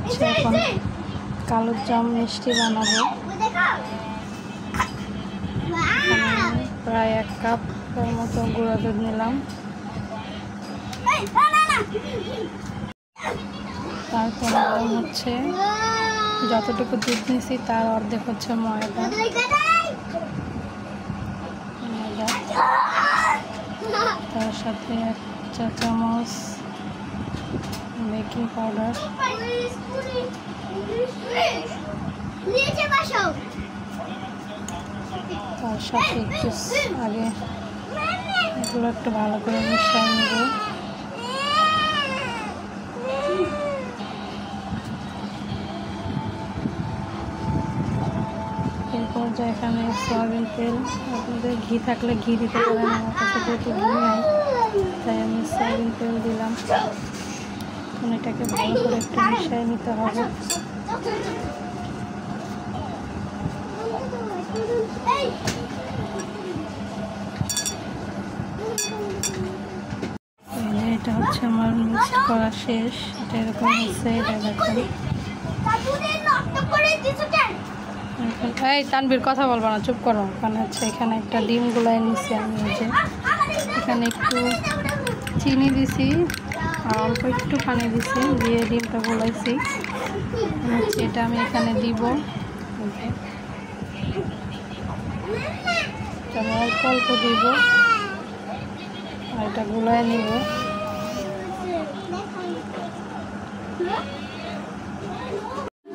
হচ্ছে এখন কালোর জাম মিষ্টি বানাবো। প্রায় 1 কাপের মতো গুঁড়া দুধ নিলাম। তারপর হচ্ছে যতটুকু দুধ নিয়েছি তার অর্ধেক হচ্ছে ময়দা। তার সাথে 1 চা চামচ বেকিং পাউডার, তার সাথে একটু আগে এগুলো একটু ভালো করে মিশিয়ে নেব। এরপর যে এখানে সয়াবিন তেল, আপনাদের ঘি থাকলে ঘি দিতে পারেন, আমার কাছে যেহেতু ঘি নাই তাই আমি সয়াবিন তেল দিলাম। এখন এটাকে ভালো করে একটু মিশিয়ে নিতে হবে। এটা হচ্ছে আমার মিক্সড করা শেষ। এটা এরকম হচ্ছে, এটা দেখেন। এই তানবীর কথা বলবো না, চুপ করো। ওখানে হচ্ছে এখানে একটা ডিম গুলাই নিচ্ছি আমি। এই যে এখানে একটু চিনি দিছি আর অল্প একটু পানি দিছি, দিয়ে ডিমটা গোলাইছি। হচ্ছে এটা আমি এখানে দিব। আমি অল্প অল্প দিব আর এটা গোলায় নিব।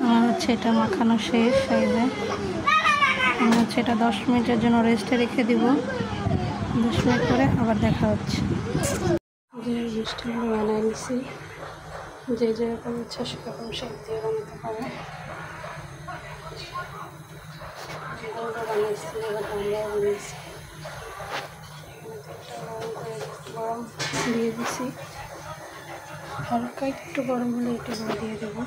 আমার হচ্ছে এটা মাখানো শেষ। এই যে আমি হচ্ছে এটা 10 মিনিটের জন্য রেস্টে রেখে দিব। 10 মিনিট পরে আবার দেখা হচ্ছে। যে মিষ্টিগুলো বানিয়ে নিছি, যে যেরকম ইচ্ছা সেরকম শেপ দিয়ে বানাতে পারে। বানিয়েছি, এবার আমরাও বানিয়েছি। গরম দিয়ে দিছি, হালকা একটু গরম হলে এটা দিয়ে দেবো।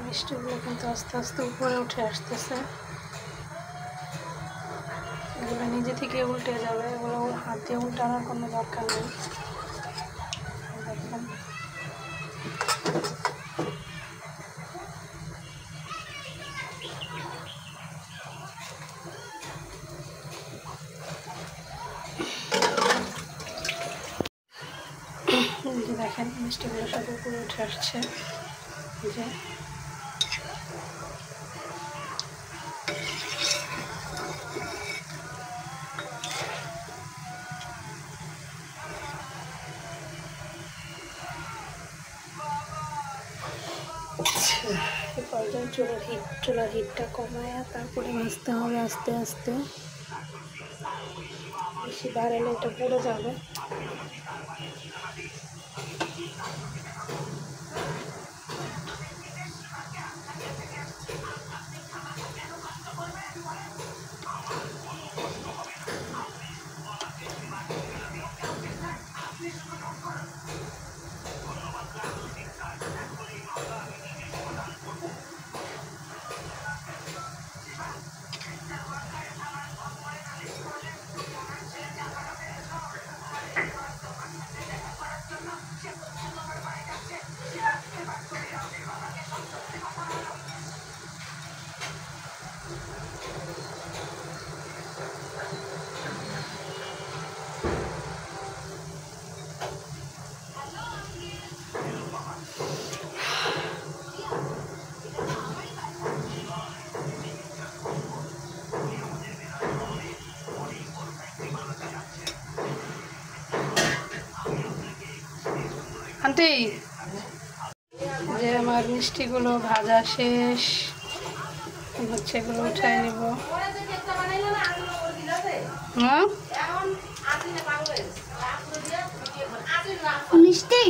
মিষ্টিগুলো কিন্তু আস্তে আস্তে উপরে উঠে আসতেছে। এগুলো নিজে থেকে উল্টে যাবে, এগুলো হাত দিয়ে উল্টানোর কোনো দরকার নেই। দেখেন দেখেন মিষ্টিগুলো সব উপরে উঠে আসছে। যে পর্যায়ে চুলার হিটটা কমায়া তারপরে ভাজতে হবে আস্তে আস্তে। বেশি বাড়ালে এটা পুড়ে যাবে। আন্টি, যে আমার মিষ্টিগুলো ভাজা শেষ, হচ্ছে এগুলো উঠাই নিব। হ্যাঁ মিষ্টি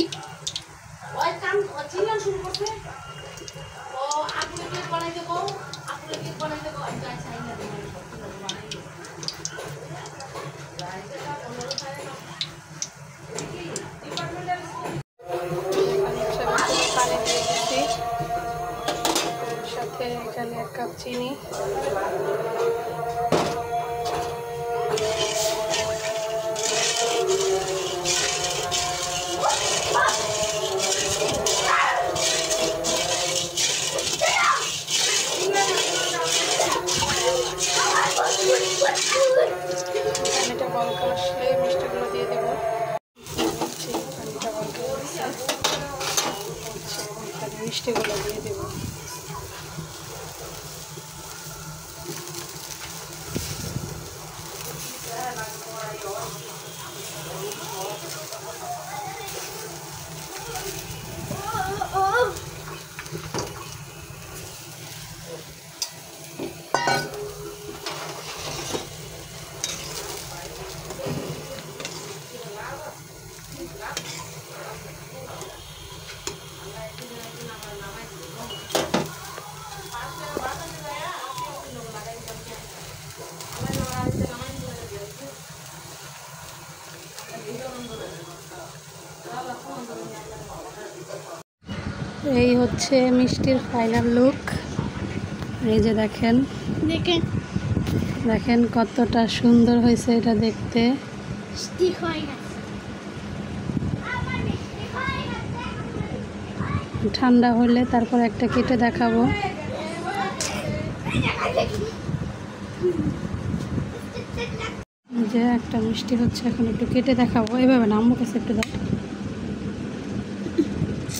সাথে এখানে 1 কাপ চিনি, পানিটা বলকা আসলে মিষ্টিগুলো দিয়ে দেবো। পানিটা বলকা আসছে, মিষ্টিগুলো দিয়ে দেবো। এই হচ্ছে মিষ্টির ফাইনাল লুক। এই যে দেখেন দেখেন কতটা সুন্দর হয়েছে এটা দেখতে। ঠান্ডা হলে তারপর একটা কেটে দেখাবো। যে একটা মিষ্টি হচ্ছে, এখন একটু কেটে দেখাবো। এভাবে না, আম্মুর কাছে একটু দাও।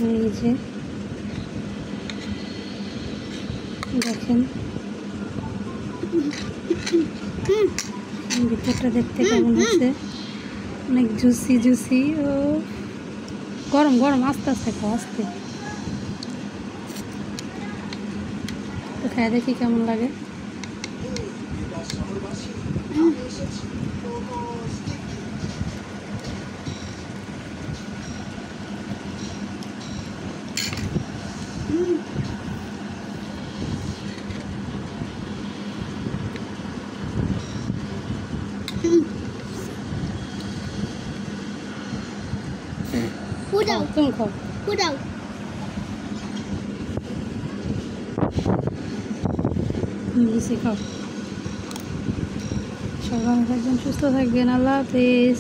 এই যে দেখেন ভিতরটা দেখতে কেমন হচ্ছে, অনেক জুসি জুসি। ও গরম গরম, আস্তে আস্তে খাও, আস্তে। তো খাই দেখি কেমন লাগে। তুমি খাও, বেশি খাও। সবাই একজন সুস্থ থাকবেন। আল্লাহ হাফেজ।